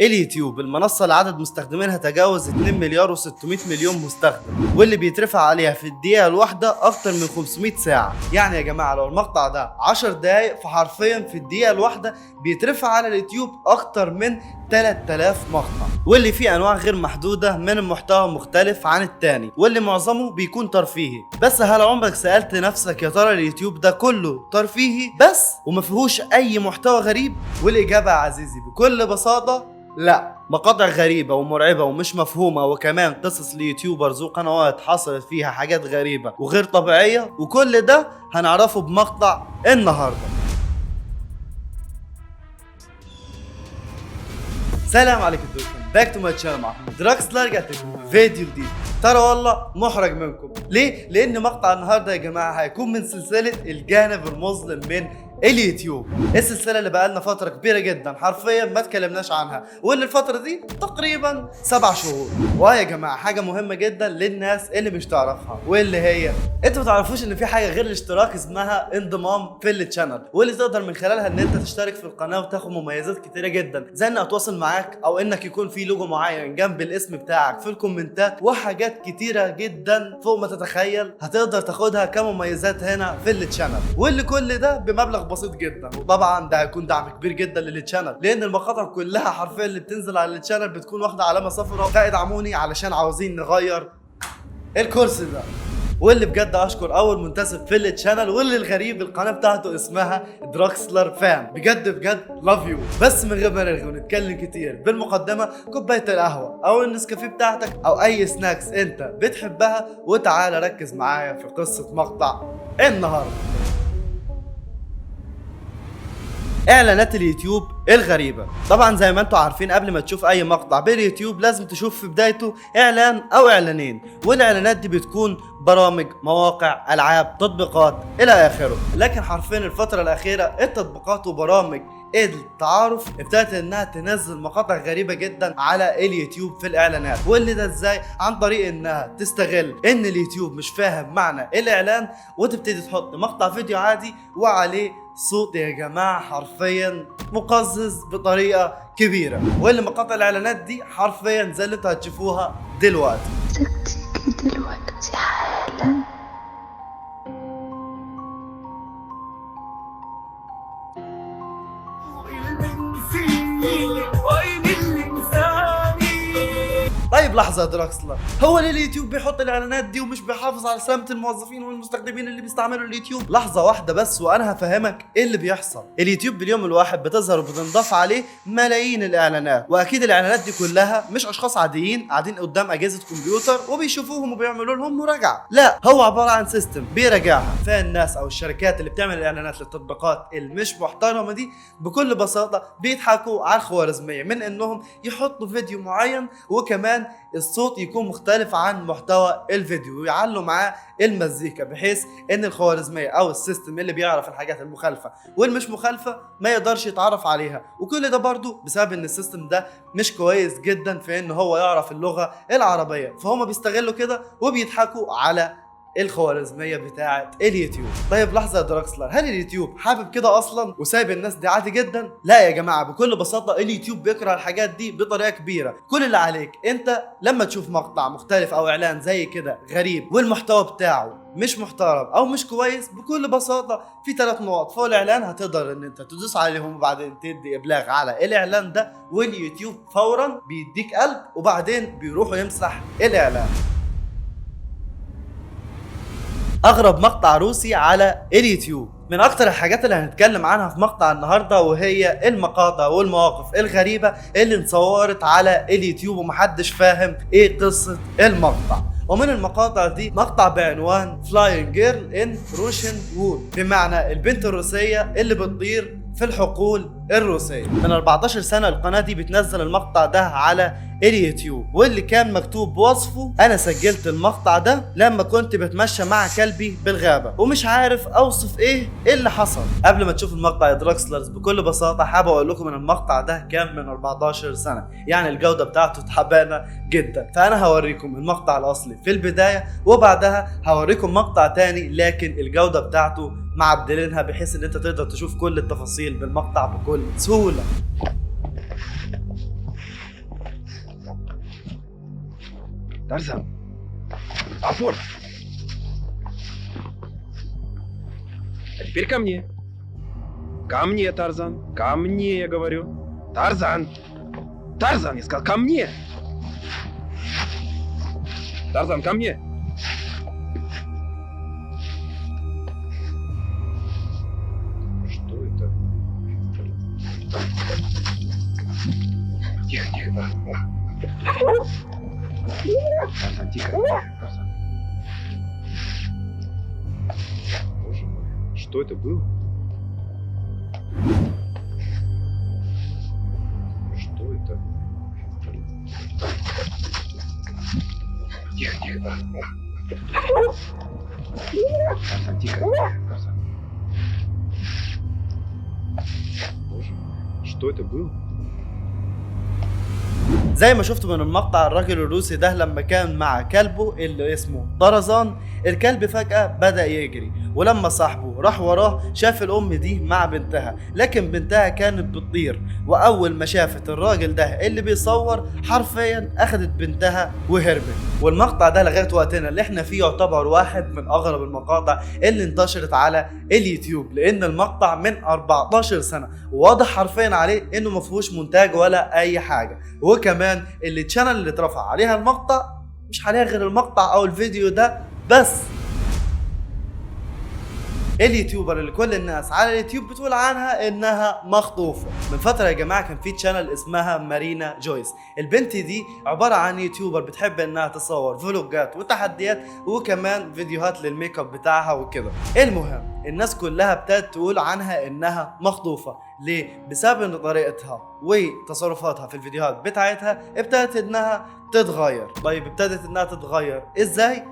اليوتيوب المنصة اللي عدد مستخدمينها تجاوز 2 مليار و600 مليون مستخدم، واللي بيترفع عليها في الدقيقة الواحدة أكتر من 500 ساعة. يعني يا جماعة لو المقطع ده 10 دقايق فحرفيا في الدقيقة الواحدة بيترفع على اليوتيوب أكتر من 3000 مقطع، واللي فيه أنواع غير محدودة من المحتوى مختلف عن التاني، واللي معظمه بيكون ترفيهي. بس هل عمرك سألت نفسك يا ترى اليوتيوب ده كله ترفيهي بس وما فيهوش أي محتوى غريب؟ والإجابة يا عزيزي بكل بساطة لا. مقاطع غريبة ومرعبة ومش مفهومة، وكمان قصص ليوتيوبرز وقنوات حصلت فيها حاجات غريبة وغير طبيعية، وكل ده هنعرفه بمقطع النهاردة. سلام عليكم دوستان، باك تو ماي تشانل، معكم دراكسلر. رجعت لكم فيديو جديد. ترى والله محرج منكم ليه؟ لان مقطع النهارده يا جماعه هيكون من سلسله الجانب المظلم من اليوتيوب، السلسله اللي بقالنا فتره كبيره جدا حرفيا ما اتكلمناش عنها، واللي الفتره دي تقريبا 7 شهور. ويا جماعه حاجه مهمه جدا للناس اللي مش تعرفها، واللي هي انتوا ما تعرفوش ان في حاجه غير الاشتراك اسمها انضمام في التشانل، واللي تقدر من خلالها ان انت تشترك في القناه وتاخد مميزات كتيره جدا، زي ان اتواصل معاك او انك يكون في لوجو معين جنب الاسم بتاعك في الكومنتات، وحاجات كتيره جدا فوق ما تتخيل هتقدر تاخدها كمميزات هنا في التشانل، واللي كل ده بمبلغ بسيط جدا. وطبعا ده هيكون دعم كبير جدا للتشانل، لان المقاطع كلها حرفيا اللي بتنزل على التشانل بتكون واخده علامه صفراء، فادعموني علشان عاوزين نغير الكرسي ده. واللي بجد اشكر اول منتسب في التشانل، واللي الغريب القناه بتاعته اسمها دراكسلر فان. بجد بجد لاف يو. بس من غير ما نرغي ونتكلم كتير، بالمقدمه كوبايه القهوه او النسكافيه بتاعتك او اي سناكس انت بتحبها، وتعالى ركز معايا في قصه مقطع النهارده. اعلانات اليوتيوب الغريبة. طبعا زي ما انتم عارفين قبل ما تشوف اي مقطع باليوتيوب لازم تشوف في بدايته اعلان او اعلانين، والاعلانات دي بتكون برامج، مواقع، العاب، تطبيقات الى اخره. لكن حرفيا الفترة الاخيرة التطبيقات وبرامج التعارف ابتدت انها تنزل مقاطع غريبة جدا على اليوتيوب في الاعلانات. واللي ده ازاي؟ عن طريق انها تستغل ان اليوتيوب مش فاهم معنى الاعلان، وتبتدي تحط مقطع فيديو عادي وعليه صوت يا جماعة حرفيا مقزز بطريقة كبيرة، واللي مقاطع الاعلانات دي حرفيا زي اللي انتوا هتشوفوها دلوقتي. تكتيكي دلوقتي حالا. طيب لحظة يا دراكسلر، هو ليه اليوتيوب بيحط الاعلانات دي ومش بيحافظ على سلامة الموظفين والمستخدمين اللي بيستعملوا اليوتيوب؟ لحظة واحدة بس وانا هفهمك ايه اللي بيحصل. اليوتيوب باليوم الواحد بتظهر وبتنضاف عليه ملايين الاعلانات، واكيد الاعلانات دي كلها مش اشخاص عاديين قاعدين قدام اجهزة كمبيوتر وبيشوفوهم وبيعملوا لهم مراجعة، لا، هو عبارة عن سيستم بيراجعها. فالناس او الشركات اللي بتعمل الاعلانات للتطبيقات المش محترمة دي بكل بساطة بيضحكوا على الخوارزمية من انهم يحطوا فيديو معين وكمان الصوت يكون مختلف عن محتوى الفيديو، ويعلوا معاه المزيكا، بحيث ان الخوارزمية او السيستم اللي بيعرف الحاجات المخالفة والمش مخالفة ما يقدرش يتعرف عليها. وكل ده برضو بسبب ان السيستم ده مش كويس جدا في ان هو يعرف اللغة العربية، فهم بيستغلوا كده وبيضحكوا على الخوارزمية بتاعة اليوتيوب. طيب لحظة يا دراكسلر، هل اليوتيوب حابب كده اصلا وسايب الناس دي عادي جدا؟ لا يا جماعة، بكل بساطة اليوتيوب بيكره الحاجات دي بطريقة كبيرة. كل اللي عليك انت لما تشوف مقطع مختلف او اعلان زي كده غريب والمحتوى بتاعه مش محترم او مش كويس، بكل بساطة في 3 نقط فوق الاعلان هتقدر ان انت تدوس عليهم، وبعدين تدي ابلاغ على الاعلان ده، واليوتيوب فورا بيديك قلب وبعدين بيروحوا يمسح الاعلان. اغرب مقطع روسي على اليوتيوب. من اكتر الحاجات اللي هنتكلم عنها في مقطع النهارده وهي المقاطع والمواقف الغريبة اللي انصورت على اليوتيوب ومحدش فاهم ايه قصة المقطع. ومن المقاطع دي مقطع بعنوان Flying Girl in Russian Wool، بمعنى البنت الروسية اللي بتطير في الحقول الروسية. من 14 سنة القناة دي بتنزل المقطع ده على اليوتيوب، واللي كان مكتوب بوصفه: انا سجلت المقطع ده لما كنت بتمشى مع كلبي بالغابة ومش عارف اوصف ايه اللي حصل. قبل ما تشوف المقطع يا دراكسلرز بكل بساطة حابب اقول لكم ان المقطع ده كان من 14 سنة، يعني الجودة بتاعته تعبانة جدا. فانا هوريكم المقطع الاصلي في البداية، وبعدها هوريكم مقطع تاني لكن الجودة بتاعته معدلينها بحيث ان انت تقدر تشوف كل التفاصيل بالمقطع بكل سهولة. Тарзан! Опор! А теперь ко мне. Ко мне, Тарзан. Ко мне, я говорю. Тарзан! Тарзан, я сказал, ко мне! Тарзан, ко мне! Что это? Тихо, тихо, Тарзан. Тарзан, тихо, тихо, Тарзан. Боже мой, что это было? Что это? Тихо, тихо, Тарзан. Тарзан, тихо, тихо, Тарзан. Боже мой, что это было? زي ما شفتوا من المقطع، الراجل الروسي ده لما كان مع كلبه اللي اسمه طرزان، الكلب فجأة بدأ يجري، ولما صاحبه راح وراه شاف الأم دي مع بنتها، لكن بنتها كانت بتطير، وأول ما شافت الراجل ده اللي بيصور حرفيا أخدت بنتها وهربت. والمقطع ده لغاية وقتنا اللي احنا فيه يعتبر واحد من أغرب المقاطع اللي انتشرت على اليوتيوب، لأن المقطع من 14 سنة وواضح حرفيا عليه إنه مفهوش مونتاج ولا أي حاجة. وكمان اللي الشانل اللي اترفع عليها المقطع مش عليها غير المقطع او الفيديو ده بس. اليوتيوبر اللي كل الناس على اليوتيوب بتقول عنها انها مخطوفه. من فتره يا جماعه كان في تشانل اسمها مارينا جويس، البنت دي عباره عن يوتيوبر بتحب انها تصور فلوجات وتحديات وكمان فيديوهات للميك اب بتاعها وكده. المهم الناس كلها ابتدت تقول عنها انها مخطوفه. ليه؟ بسبب ان طريقتها وتصرفاتها في الفيديوهات بتاعتها ابتدت انها تتغير. طيب ابتدت انها تتغير ازاي؟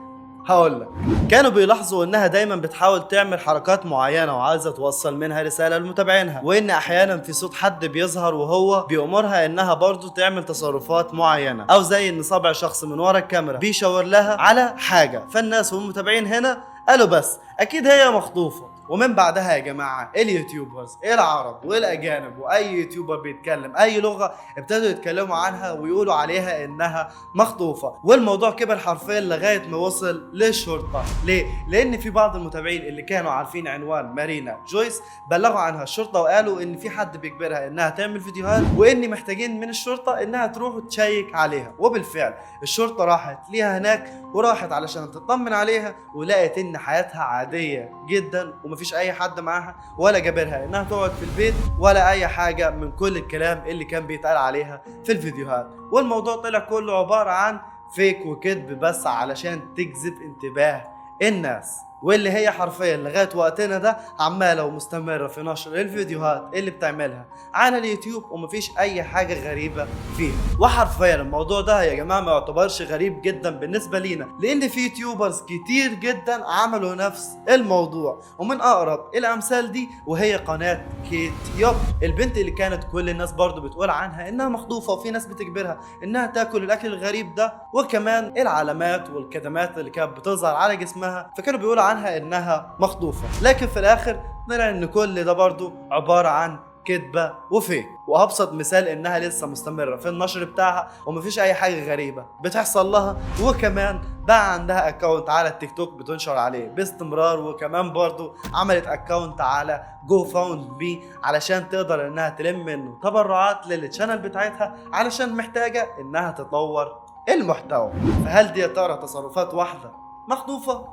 هقولك. كانوا بيلاحظوا انها دايما بتحاول تعمل حركات معينة وعايزة توصل منها رسالة لمتابعينها، وان احيانا في صوت حد بيظهر وهو بيأمرها انها برضو تعمل تصرفات معينة، او زي ان صابع شخص من ورا الكاميرا بيشاور لها على حاجة. فالناس والمتابعين هنا قالوا بس اكيد هي مخطوفة. ومن بعدها يا جماعة اليوتيوبرز العرب والاجانب واي يوتيوبر بيتكلم اي لغة ابتدوا يتكلموا عنها ويقولوا عليها انها مخطوفة. والموضوع كبر حرفيا لغاية ما وصل للشرطة. ليه؟ لان في بعض المتابعين اللي كانوا عارفين عنوان مارينا جويس بلغوا عنها الشرطة وقالوا ان في حد بيجبرها انها تعمل فيديوهات، وان محتاجين من الشرطة انها تروح وتشيك عليها. وبالفعل الشرطة راحت ليها هناك وراحت علشان تطمن عليها، ولقت ان حياتها عادية جدا ومفيش اي حد معاها ولا جابرها انها تقعد في البيت ولا اي حاجة من كل الكلام اللي كان بيتقال عليها في الفيديوهات. والموضوع طلع كله عبارة عن فيك وكذب بس علشان تجذب انتباه الناس، واللي هي حرفيا لغايه وقتنا ده عماله ومستمره في نشر الفيديوهات اللي بتعملها على اليوتيوب ومفيش اي حاجه غريبه فيها. وحرفيا الموضوع ده يا جماعه ما يعتبرش غريب جدا بالنسبه لينا، لان في يوتيوبرز كتير جدا عملوا نفس الموضوع، ومن اقرب الامثال دي وهي قناه كيت يوب، البنت اللي كانت كل الناس برضو بتقول عنها انها مخطوفه وفي ناس بتجبرها انها تاكل الاكل الغريب ده، وكمان العلامات والكدمات اللي كانت بتظهر على جسمها، فكانوا بيقولوا عنها انها مخطوفه. لكن في الاخر طلع ان كل ده برضو عباره عن كذبه وفيك. وابسط مثال انها لسه مستمره في النشر بتاعها ومفيش اي حاجه غريبه بتحصل لها، وكمان بقى عندها اكونت على التيك توك بتنشر عليه باستمرار، وكمان برضو عملت اكونت على جو فاوند بي علشان تقدر انها تلم منه تبرعات للتشانل بتاعتها علشان محتاجه انها تطور المحتوى. فهل دي يا ترى تصرفات واحده مخطوفه؟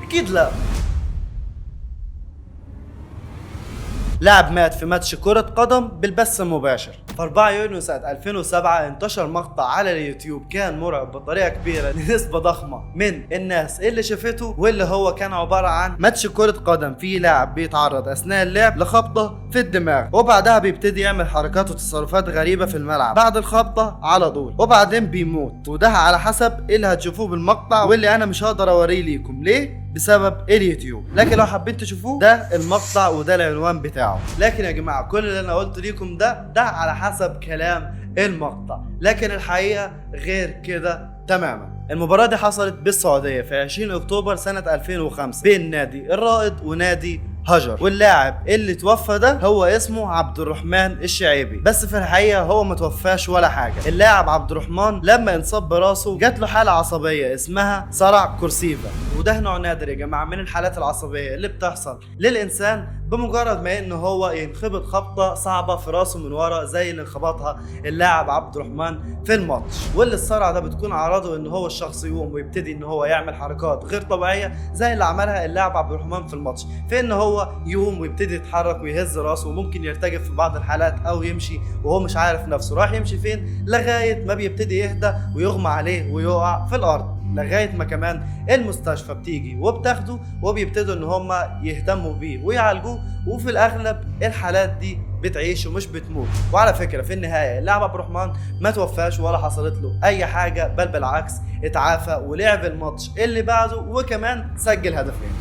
اكيد لا. لاعب مات في ماتش كرة قدم بالبث المباشر. في 4 يونيو سنة 2007 انتشر مقطع على اليوتيوب كان مرعب بطريقة كبيرة لنسبة ضخمة من الناس اللي شافته، واللي هو كان عبارة عن ماتش كرة قدم فيه لاعب بيتعرض اثناء اللعب لخبطة في الدماغ، وبعدها بيبتدي يعمل حركات وتصرفات غريبة في الملعب بعد الخبطة على طول، وبعدين بيموت. وده على حسب اللي هتشوفوه بالمقطع، واللي انا مش هقدر اوريه ليكم. ليه؟ بسبب اليوتيوب. لكن لو حابين تشوفوه ده المقطع وده العنوان بتاعه. لكن يا جماعة كل اللي انا قلت ليكم ده على حسب كلام المقطع، لكن الحقيقة غير كده تماما. المباراة دي حصلت بالسعودية في 20 اكتوبر سنة 2005 بين نادي الرائد ونادي هجر، واللاعب اللي توفى ده هو اسمه عبد الرحمن الشعيبي. بس في الحقيقه هو ما توفاش ولا حاجه. اللاعب عبد الرحمن لما انصاب براسه جات له حاله عصبيه اسمها صرع كورسيفا، وده نوع نادر يا جماعه من الحالات العصبيه اللي بتحصل للانسان بمجرد ما انه هو ينخبط خبطه صعبه في راسه من ورا زي اللي انخبطها اللاعب عبد الرحمن في الماتش. واللي الصرع ده بتكون اعراضه ان هو الشخص يقوم ويبتدي ان هو يعمل حركات غير طبيعيه زي اللي عملها اللاعب عبد الرحمن في الماتش، في ان هو يقوم ويبتدي يتحرك ويهز راسه، وممكن يرتجف في بعض الحالات او يمشي وهو مش عارف نفسه راح يمشي فين، لغايه ما بيبتدي يهدى ويغمى عليه ويقع في الارض، لغايه ما كمان المستشفى بتيجي وبتاخده وبيبتدوا ان هم يهتموا بيه ويعالجوه. وفي الاغلب الحالات دي بتعيش ومش بتموت. وعلى فكره في النهايه اللاعب عبد الرحمن ما توفاش ولا حصلت له اي حاجه، بل بالعكس اتعافى ولعب الماتش اللي بعده وكمان سجل هدفين.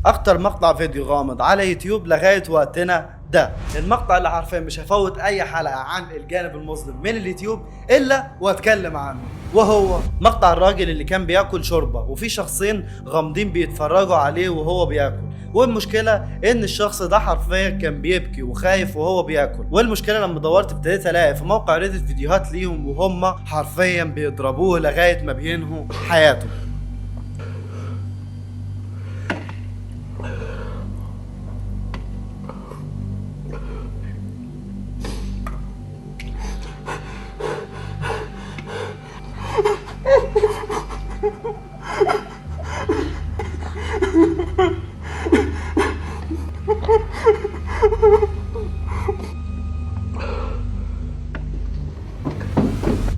اكتر مقطع فيديو غامض على يوتيوب لغايه وقتنا ده المقطع اللي حرفيا مش هفوت اي حلقه عن الجانب المظلم من اليوتيوب الا واتكلم عنه، وهو مقطع الراجل اللي كان بياكل شوربه وفي شخصين غامضين بيتفرجوا عليه وهو بياكل. والمشكله ان الشخص ده حرفيا كان بيبكي وخايف وهو بياكل. والمشكله لما دورت ابتديت الاقي في موقع ريدت فيديوهات ليهم وهم حرفيا بيضربوه لغايه ما بينهوا حياته.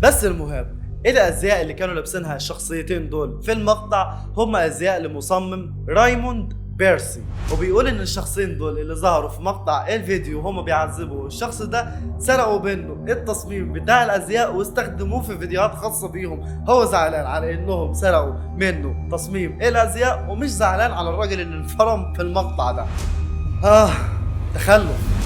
بس المهم الازياء اللي كانوا لابسينها الشخصيتين دول في المقطع هم ازياء لمصمم رايموند بيرسي، وبيقول ان الشخصين دول اللي ظهروا في مقطع الفيديو هم بيعذبوا الشخص ده سرقوا منه التصميم بتاع الازياء واستخدموه في فيديوهات خاصه بيهم. هو زعلان على انهم سرقوا منه تصميم الازياء ومش زعلان على الراجل اللي انفرم في المقطع ده. تخلف.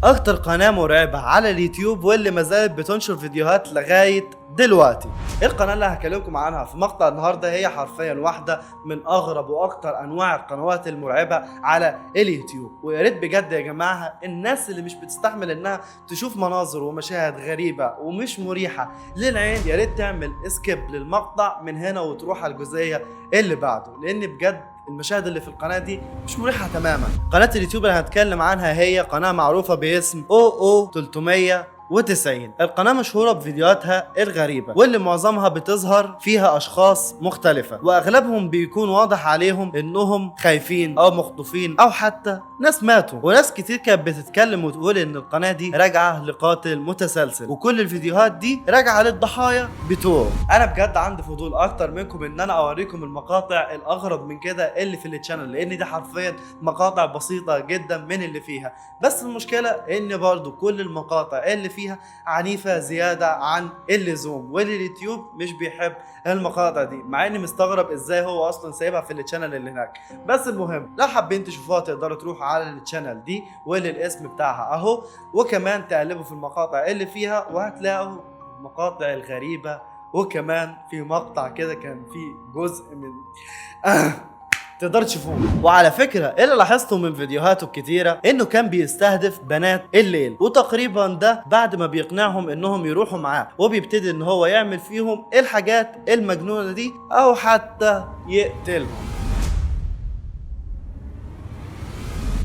اكتر قناة مرعبة على اليوتيوب واللي ما زالت بتنشر فيديوهات لغاية دلوقتي. القناة اللي هكلمكم عنها في مقطع النهاردة هي حرفيا واحدة من اغرب واكتر انواع القنوات المرعبة على اليوتيوب. ويا ريت بجد يا جماعة الناس اللي مش بتستحمل انها تشوف مناظر ومشاهد غريبة ومش مريحة للعين يا ريت تعمل اسكيب للمقطع من هنا وتروح على الجزئية اللي بعده، لان بجد المشاهد اللي في القناة دي مش مريحة تماما. قناة اليوتيوب اللي هنتكلم عنها هي قناة معروفة باسم OO390. القناة مشهورة بفيديوهاتها الغريبة واللي معظمها بتظهر فيها اشخاص مختلفة، واغلبهم بيكون واضح عليهم انهم خايفين او مخطوفين او حتى ناس ماتوا. وناس كتير كانت بتتكلم وتقول ان القناة دي راجعة لقاتل متسلسل، وكل الفيديوهات دي راجعة للضحايا بتوعه. انا بجد عندي فضول اكتر منكم ان انا اوريكم المقاطع الاغرب من كده اللي في التشانل، لان دي حرفيا مقاطع بسيطة جدا من اللي فيها. بس المشكلة ان برضو كل المقاطع اللي فيها عنيفة زيادة عن اللزوم، واليوتيوب مش بيحب المقاطع دي، مع اني مستغرب ازاي هو اصلا سايبها في التشانل اللي هناك. بس المهم لو حابين تشوفوها تقدروا تروحوا على التشانل دي واللي الاسم بتاعها اهو، وكمان تقلبوا في المقاطع اللي فيها وهتلاقوا المقاطع الغريبة. وكمان في مقطع كده كان فيه جزء من تقدر تشوفوه. وعلى فكرة اللي لاحظته من فيديوهاته الكتيرة انه كان بيستهدف بنات الليل، وتقريبا ده بعد ما بيقنعهم انهم يروحوا معاه وبيبتدي ان هو يعمل فيهم الحاجات المجنونة دي او حتى يقتلهم.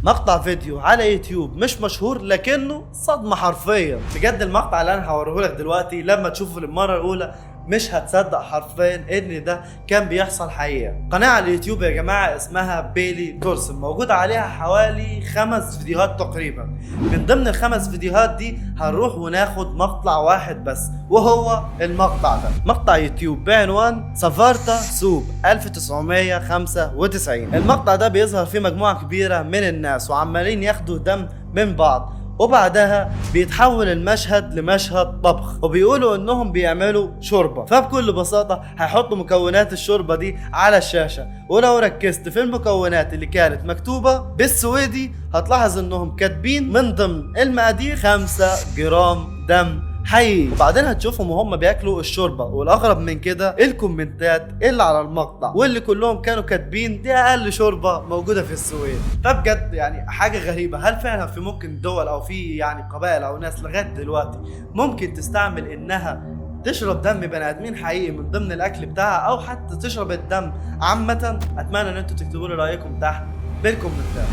مقطع فيديو على يوتيوب مش مشهور لكنه صدمة حرفيا. بجد المقطع اللي انا هوريهولك دلوقتي لما تشوفه للمرة الاولى مش هتصدق حرفيا ان ده كان بيحصل حقيقة. قناة على اليوتيوب يا جماعة اسمها بيلي تورسن، موجود عليها حوالي 5 فيديوهات تقريبا. من ضمن ال5 فيديوهات دي هنروح وناخد مقطع واحد بس، وهو المقطع ده مقطع يوتيوب بعنوان سافارتا سوب 1995. المقطع ده بيظهر فيه مجموعة كبيرة من الناس وعمالين ياخدوا دم من بعض، وبعدها بيتحول المشهد لمشهد طبخ، وبيقولوا انهم بيعملوا شوربه. فبكل بساطه هيحطوا مكونات الشوربه دي على الشاشه، ولو ركزت في المكونات اللي كانت مكتوبه بالسويدي هتلاحظ انهم كاتبين من ضمن المقادير 5 جرام دم حقيقي. وبعدين هتشوفهم وهم بياكلوا الشوربه، والاغرب من كده الكومنتات اللي على المقطع، واللي كلهم كانوا كاتبين دي اقل شوربه موجوده في السويد. فبجد يعني حاجه غريبه، هل فعلا في ممكن دول او في يعني قبائل او ناس لغايه دلوقتي ممكن تستعمل انها تشرب دم بني ادمين حقيقي من ضمن الاكل بتاعها، او حتى تشرب الدم عامه؟ اتمنى ان انتوا تكتبوا لي رايكم تحت بالكومنتات.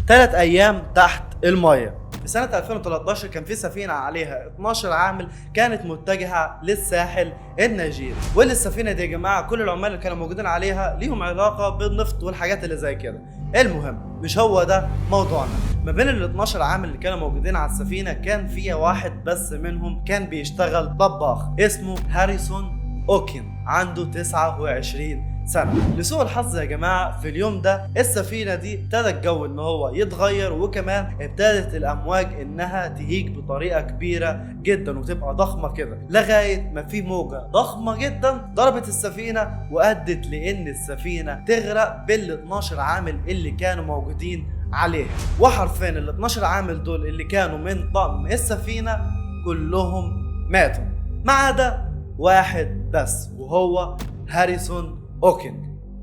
3 ايام تحت الميه. في سنة 2013 كان في سفينة عليها 12 عامل كانت متجهة للساحل النيجيري، واللي السفينة دي يا جماعة كل العمال اللي كانوا موجودين عليها ليهم علاقة بالنفط والحاجات اللي زي كده. المهم مش هو ده موضوعنا. ما بين ال 12 عامل اللي كانوا موجودين على السفينة كان فيها واحد بس منهم كان بيشتغل طباخ اسمه هاريسون اوكين، عنده 29 سنة. لسوء الحظ يا جماعة في اليوم ده السفينة دي ابتدى الجو ان هو يتغير، وكمان ابتدت الامواج انها تهيج بطريقة كبيرة جدا وتبقى ضخمة كده، لغاية ما في موجة ضخمة جدا ضربت السفينة وادت لان السفينة تغرق بال 12 عامل اللي كانوا موجودين عليها. وحرفيا ال 12 عامل دول اللي كانوا من طقم السفينة كلهم ماتوا ما عدا واحد بس، وهو هاريسون اوكن.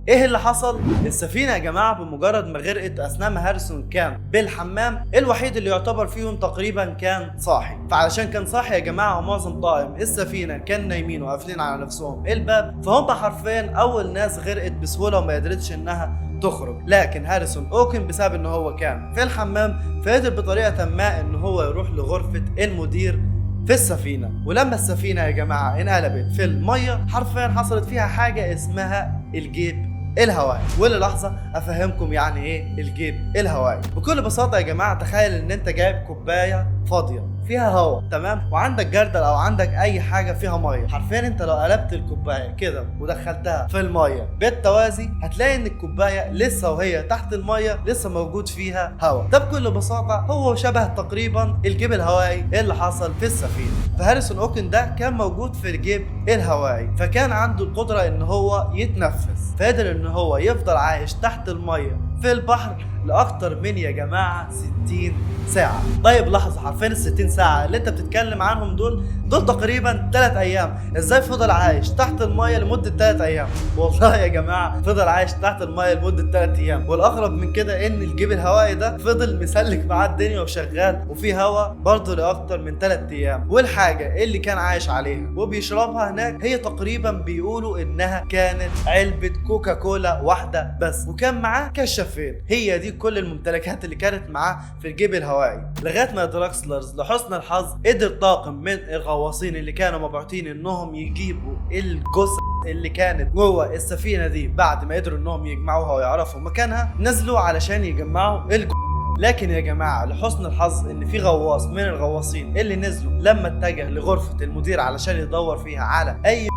ايه اللي حصل؟ السفينه يا جماعه بمجرد ما غرقت اثناء ما هاريسون كان بالحمام، الوحيد اللي يعتبر فيهم تقريبا كان صاحي. فعلشان كان صاحي يا جماعه ومعظم طاقم السفينه كان نايمين وقافلين على نفسهم الباب، فهم حرفيا اول ناس غرقت بسهوله وما قدرتش انها تخرج. لكن هاريسون اوكن بسبب ان هو كان في الحمام فقدر بطريقه ما ان هو يروح لغرفه المدير في السفينة. ولما السفينة يا جماعة انقلبت في المية حرفيا حصلت فيها حاجة اسمها الجيب الهوائي. واللي لحظة افهمكم يعني ايه الجيب الهوائي. بكل بساطة يا جماعة تخيل ان انت جايب كوباية فاضية فيها هواء، تمام، وعندك جردل او عندك اي حاجة فيها مية. حرفيا انت لو قلبت الكوباية كده ودخلتها في المية بالتوازي هتلاقي ان الكوباية لسه وهي تحت المية لسه موجود فيها هواء. ده بكل بساطة هو شبه تقريبا الجيب الهوائي اللي حصل في السفينة. فهاريسون اوكن ده كان موجود في الجيب الهوائي، فكان عنده القدرة ان هو يتنفس، فقدر ان هو يفضل عايش تحت المية في البحر لاكتر من يا جماعه 60 ساعه. طيب لحظه، حرفيا ال 60 ساعه اللي انت بتتكلم عنهم دول تقريبا 3 ايام. ازاي فضل عايش تحت الميه لمده 3 ايام؟ والله يا جماعه فضل عايش تحت الميه لمده 3 ايام. والاغرب من كده ان الجيب الهوائي ده فضل مسلك معاه الدنيا وشغال وفي هواء برضه لاكتر من 3 ايام. والحاجه اللي كان عايش عليها وبيشربها هناك هي تقريبا بيقولوا انها كانت علبه كوكا كولا واحده بس، وكان معاه كشافين. هي دي كل الممتلكات اللي كانت معاه في الجيب الهوائي. لغايه ما دراكسلرز لحسن الحظ قدر طاقم من الغواصين اللي كانوا مبعوثين انهم يجيبوا الجثث اللي كانت جوه السفينه دي، بعد ما قدروا انهم يجمعوها ويعرفوا مكانها نزلوا علشان يجمعوا لكن يا جماعه لحسن الحظ ان في غواص من الغواصين اللي نزلوا لما اتجه لغرفه المدير علشان يدور فيها على اي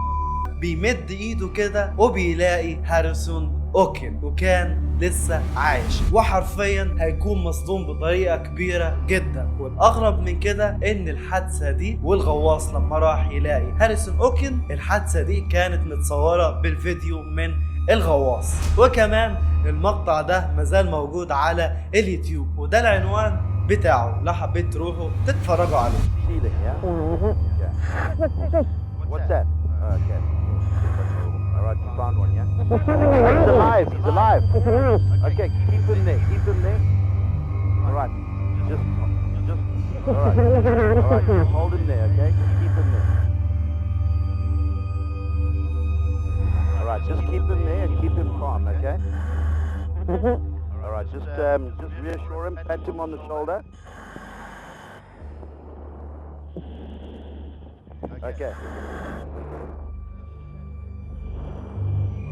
بيمد ايده كده وبيلاقي هاريسون اوكن، وكان لسه عايش وحرفيا هيكون مصدوم بطريقه كبيره جدا. والاغرب من كده ان الحادثه دي والغواص لما راح يلاقي هاريسون اوكن الحادثه دي كانت متصوره بالفيديو من الغواص. وكمان المقطع ده مازال موجود على اليوتيوب وده العنوان بتاعه لو حبيت تروحوا تتفرجوا عليه. Alright, you found one, yeah? He's alive, he's alive. Okay, keep him there, keep him there. Alright, just, alright, just hold him there, okay? Just keep him there. Alright, just keep him there and keep him calm, okay? Alright, just reassure him, pat him on the shoulder. Okay.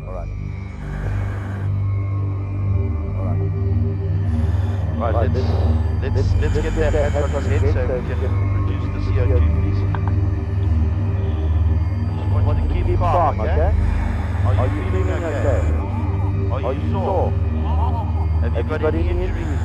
Alright. Right, let's get that hat on his head so we can reduce the CO2, please. Just want to keep calm, okay? Are you feeling okay? Are you sore? Have you got any injuries?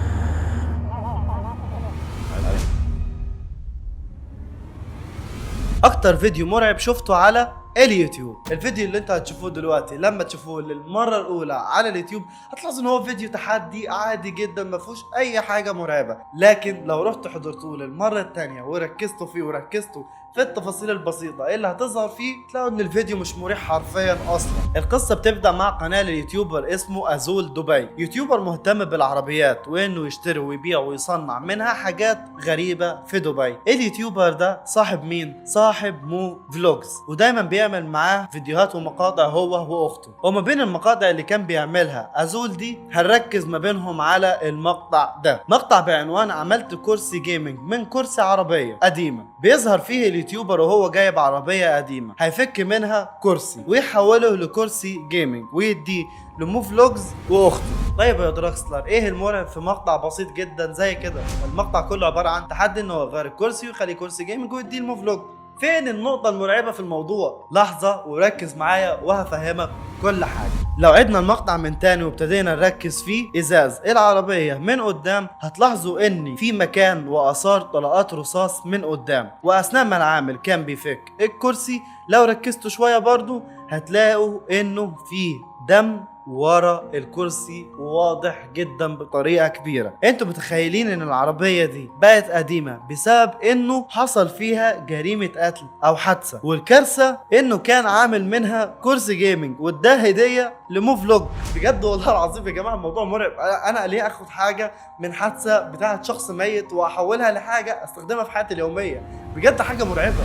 اكتر فيديو مرعب شفته على اليوتيوب. الفيديو اللي انت هتشوفوه دلوقتي لما تشوفوه للمرة الأولى على اليوتيوب هتلاحظوا ان هو فيديو تحدي عادي جدا ما فيهوش أي حاجة مرعبة، لكن لو رحت حضرتوه للمرة التانية وركزتوا فيه وركزتوا في التفاصيل البسيطة اللي هتظهر فيه تلاقوا ان الفيديو مش مريح حرفيا اصلا. القصة بتبدأ مع قناة اليوتيوبر اسمه أزول دبي، يوتيوبر مهتم بالعربيات وانه يشتري ويبيع ويصنع منها حاجات غريبة في دبي. اليوتيوبر ده صاحب مين؟ صاحب مو فلوجز، ودايما بيعمل معاه فيديوهات ومقاطع هو واخته. وما بين المقاطع اللي كان بيعملها أزول دي هنركز ما بينهم على المقطع ده، مقطع بعنوان عملت كرسي جيمنج من كرسي عربية قديمة. بيظهر فيه اليوتيوبر وهو جايب عربية قديمة هيفك منها كرسي ويحوله لكرسي جيمنج ويديه لمو فلوجز واخته. طيب يا دراكسلر ايه المرعب في مقطع بسيط جدا زي كده؟ المقطع كله عبارة عن تحدي ان هو يغير الكرسي ويخلي كرسي جيمنج ويديه لمو فلوج. فين النقطة المرعبة في الموضوع؟ لحظة وركز معايا وهفهمك كل حاجة. لو عدنا المقطع من تاني وابتدينا نركز فيه ازاز العربية من قدام هتلاحظوا ان في مكان واثار طلقات رصاص من قدام، واثناء ما العامل كان بيفك الكرسي لو ركزتوا شوية برضو هتلاقوا انه في دم ورا الكرسي واضح جدا بطريقة كبيرة. انتوا متخيلين ان العربية دي بقت قديمة بسبب انه حصل فيها جريمة قتل او حادثة، والكارثة انه كان عامل منها كرسي جيمنج وده هدية لمو فلوج. بجد والله العظيم يا جماعة الموضوع مرعب. انا ليه اخد حاجة من حادثة بتاعت شخص ميت واحولها لحاجة استخدمها في حياتي اليومية؟ بجد حاجة مرعبة.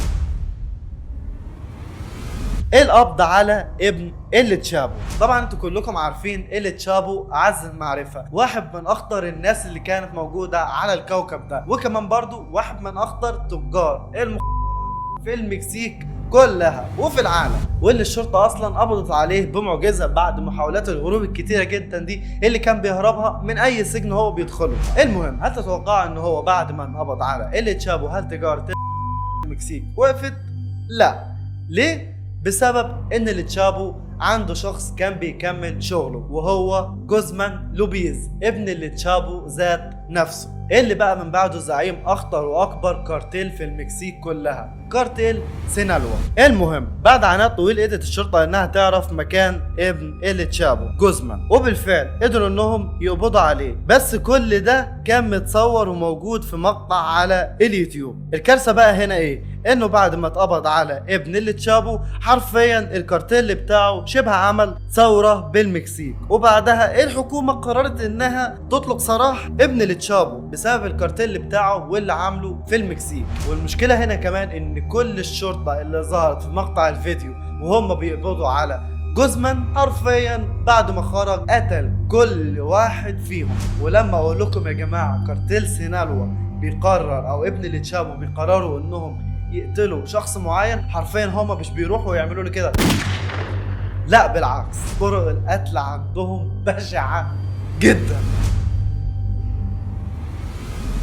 القبض على ابن اللي تشابو. طبعا انتوا كلكم عارفين اللي تشابو اعز المعرفة، واحد من اخطر الناس اللي كانت موجودة على الكوكب ده، وكمان برضو واحد من اخطر تجار في المكسيك كلها وفي العالم، واللي الشرطة اصلا قبضت عليه بمعجزة بعد محاولات الهروب الكتيرة جدا دي اللي كان بيهربها من اي سجن هو بيدخله. المهم هل تتوقع ان هو بعد ما انقبض على اللي تشابو هل تجارة المكسيك وقفت؟ لا. ليه؟ بسبب ان اللي تشابو عنده شخص كان بيكمل شغله وهو جوزمان لوبيز ابن اللي تشابو ذات نفسه، اللي بقى من بعده زعيم اخطر واكبر كارتيل في المكسيك كلها، كارتيل سينالوا. المهم بعد عناء طويل قدرت الشرطه انها تعرف مكان ابن اللي تشابو جوزمان، وبالفعل قدروا انهم يقبضوا عليه، بس كل ده كان متصور وموجود في مقطع على اليوتيوب. الكارثه بقى هنا ايه؟ انه بعد ما اتقبض على ابن اللي تشابو حرفيا الكارتيل بتاعه شبه عمل ثوره بالمكسيك، وبعدها الحكومه قررت انها تطلق سراح ابن اللي تشابو بسبب الكارتيل بتاعه واللي عامله في المكسيك. والمشكله هنا كمان ان كل الشرطه اللي ظهرت في مقطع الفيديو وهم بيقبضوا على جوزمان حرفيا بعد ما خرج قتل كل واحد فيهم. ولما اقول لكم يا جماعه كارتيل سينالوا بيقرر او ابن اللي تشابو بيقرروا انهم يقتلوا شخص معين، حرفيا هما مش بيروحوا يعملوا له كده، لا بالعكس طرق القتل عندهم بشعة جدا.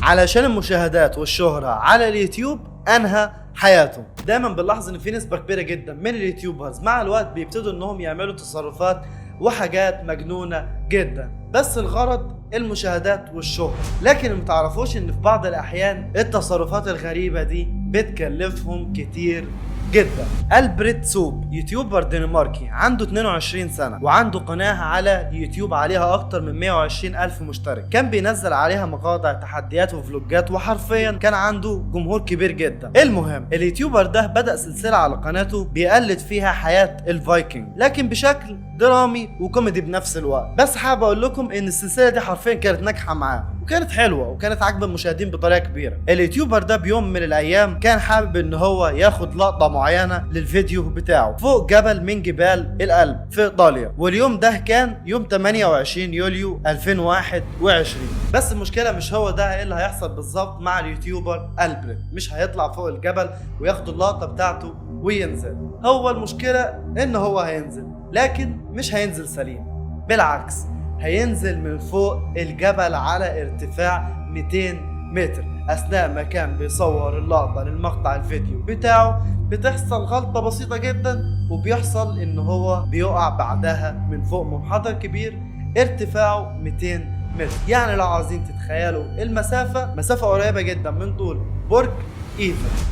علشان المشاهدات والشهرة على اليوتيوب انهى حياته. دايما بنلاحظ ان في نسبة كبيرة جدا من اليوتيوبرز مع الوقت بيبتدوا انهم يعملوا تصرفات وحاجات مجنونة جدا بس الغرض المشاهدات والشهرة، لكن متعرفوش ان في بعض الاحيان التصرفات الغريبة دي بتكلفهم كتير جدا. ألبريت سوب يوتيوبر دنماركي عنده 22 سنة وعنده قناة على يوتيوب عليها اكتر من 120 ألف مشترك، كان بينزل عليها مقاطع تحديات وفلوجات وحرفيا كان عنده جمهور كبير جدا. المهم اليوتيوبر ده بدأ سلسلة على قناته بيقلد فيها حياة الفايكنج لكن بشكل درامي وكوميدي بنفس الوقت. بس حابب اقول لكم ان السلسلة دي حرفيا كانت ناجحة معاه وكانت حلوة وكانت عاجبة المشاهدين بطريقة كبيرة. اليوتيوبر ده بيوم من الايام كان حابب ان هو ياخد لقطة معينة للفيديو بتاعه فوق جبل من جبال الألب في ايطاليا، واليوم ده كان يوم 28 يوليو 2021. بس المشكلة مش هو ده اللي هيحصل بالظبط مع اليوتيوبر ألبريت، مش هيطلع فوق الجبل وياخد اللقطة بتاعته وينزل. هو المشكلة ان هو هينزل لكن مش هينزل سليم، بالعكس هينزل من فوق الجبل على ارتفاع 200 متر. اثناء ما كان بيصور اللقطة للمقطع الفيديو بتاعه بتحصل غلطة بسيطة جدا وبيحصل ان هو بيقع بعدها من فوق منحدر كبير ارتفاعه 200 متر. يعني لو عايزين تتخيلوا المسافة مسافة قريبة جدا من طول برج ايفل.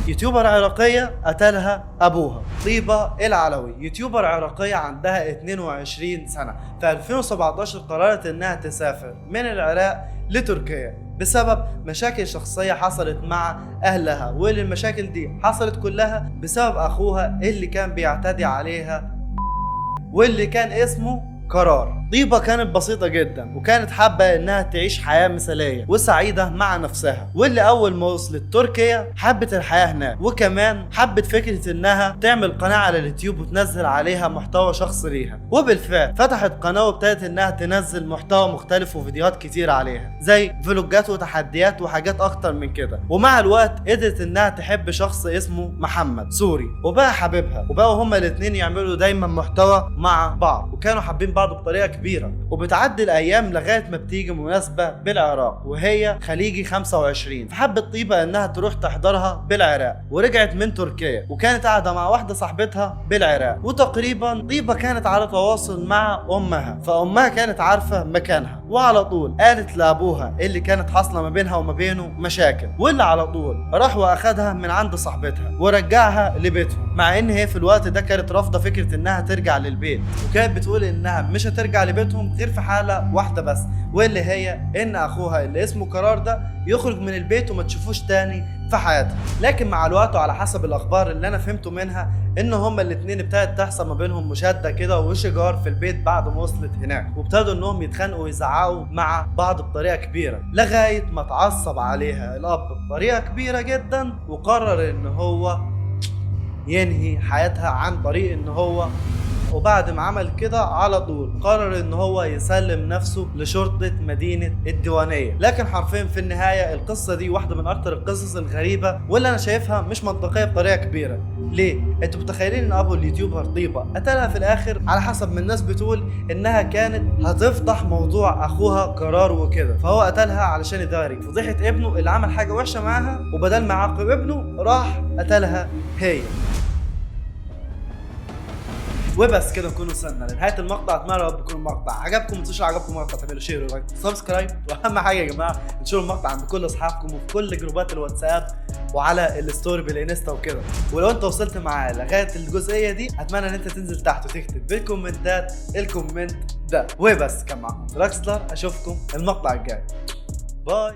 يوتيوبر عراقية قتلها أبوها. طيبة العلوي يوتيوبر عراقية عندها 22 سنة. في 2017 قررت إنها تسافر من العراق لتركيا بسبب مشاكل شخصية حصلت مع أهلها، واللي المشاكل دي حصلت كلها بسبب أخوها اللي كان بيعتدي عليها واللي كان اسمه قرار. طيبة كانت بسيطة جدا وكانت حابة انها تعيش حياة مثالية وسعيدة مع نفسها، واللي اول ما وصلت تركيا حبت الحياة هناك، وكمان حبت فكرة انها تعمل قناة على اليوتيوب وتنزل عليها محتوى شخصي ليها. وبالفعل فتحت قناة وابتدت انها تنزل محتوى مختلف وفيديوهات كتير عليها زي فلوجات وتحديات وحاجات اكتر من كده. ومع الوقت قدرت انها تحب شخص اسمه محمد سوري وبقى حبيبها، وبقوا هما الاتنين يعملوا دايما محتوى مع بعض وكانوا حابين بعض بطريقة كبيرة. وبتعدي الايام لغايه ما بتيجي مناسبه بالعراق وهي خليجي 25، فحبت طيبه انها تروح تحضرها بالعراق، ورجعت من تركيا وكانت قاعده مع واحده صاحبتها بالعراق. وتقريبا طيبه كانت على تواصل مع امها، فامها كانت عارفه مكانها وعلى طول قالت لابوها اللي كانت حاصله ما بينها وما بينه مشاكل، واللي على طول راح واخدها من عند صاحبتها ورجعها لبيتهم، مع ان هي في الوقت ده كانت رافضه فكره انها ترجع للبيت، وكانت بتقول انها مش هترجع لبيتهم غير في حاله واحده بس، واللي هي ان اخوها اللي اسمه قرار ده يخرج من البيت وما تشوفوش تاني في حياتها. لكن مع الوقت وعلى حسب الاخبار اللي انا فهمته منها ان هما الاتنين ابتدت تحصل ما بينهم مشاده كده وشجار في البيت بعد ما وصلت هناك، وابتدوا انهم يتخانقوا ويزعقوا مع بعض بطريقه كبيره، لغايه ما اتعصب عليها الاب بطريقه كبيره جدا وقرر ان هو ينهي حياتها عن طريق ان هو، وبعد ما عمل كده على طول قرر ان هو يسلم نفسه لشرطة مدينة الديوانية. لكن حرفيا في النهاية القصة دي واحدة من اكتر القصص الغريبة واللي انا شايفها مش منطقية بطريقة كبيرة. ليه؟ انتوا متخيلين ان ابو اليوتيوبر طيبة قتلها في الاخر؟ على حسب ما الناس بتقول انها كانت هتفضح موضوع اخوها قرار وكده، فهو قتلها علشان يداري فضيحة ابنه اللي عمل حاجة وحشة معاها، وبدل ما يعاقب ابنه راح قتلها هي. وبس كده نكون وصلنا لنهايه المقطع. اتمنى رب يكون المقطع عجبكم. ما تنسوش عجبكم المقطع تعملوا شير ولايك وسبسكرايب، واهم حاجه يا جماعه انشروا المقطع عند كل اصحابكم وفي كل جروبات الواتساب وعلى الستوري بالانستا وكده. ولو انت وصلت معايا لغايه الجزئيه دي اتمنى ان انت تنزل تحت وتكتب بالكومنتات الكومنت ده. وبس كان معكم دراكسلر، اشوفكم المقطع الجاي. باي.